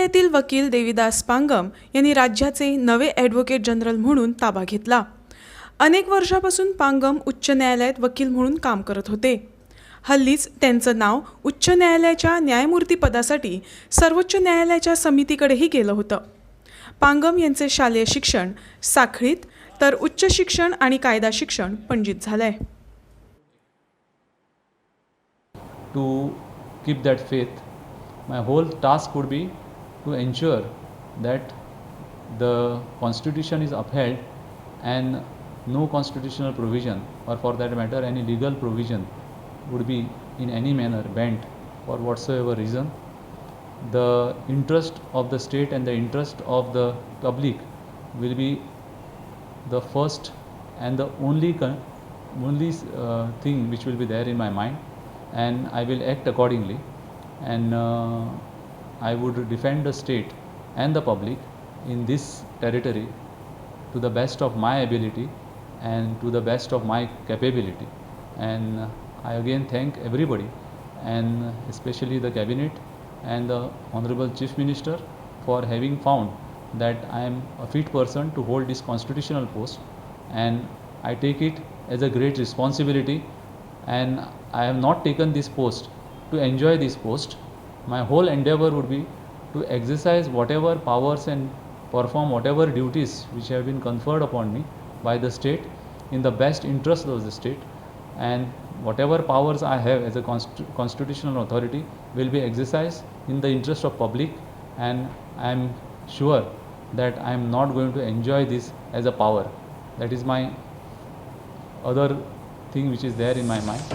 न्यायालयातील वकील देवीदास पांगम यांनी राज्याचे नवे ॲडव्होकेट जनरल म्हणून ताबा घेतला। अनेक वर्षापासून पांगम उच्च न्यायालयात वकील म्हणून काम करत होते। हल्लीच त्यांचं नाव उच्च न्यायालयाच्या न्यायमूर्ती पदासाठी सर्वोच्च न्यायालयाच्या समितीकडेही गेलं होतं। पांगम यांचे शालेय शिक्षण साखळीत तर उच्च शिक्षण आणि कायदा शिक्षण पणजीत झालंय। To keep that faith, my whole task would be to ensure that the constitution is upheld and no constitutional provision, or for that matter any legal provision, would be in any manner bent for whatsoever reason. The interest of the state and the interest of the public will be the first and the only thing which will be there in my mind, and I will act accordingly, and I would defend the state and the public in this territory to the best of my ability and to the best of my capability. And I again thank everybody, and especially the cabinet and the honorable chief minister for having found that I am a fit person to hold this constitutional post, and I take it as a great responsibility, and I have not taken this post to enjoy this post. My whole endeavor would be to exercise whatever powers and perform whatever duties which have been conferred upon me by the state in the best interest of the state, and whatever powers I have as a constitutional authority will be exercised in the interest of public, and I am sure that I am not going to enjoy this as a power. That is my other thing which is there in my mind.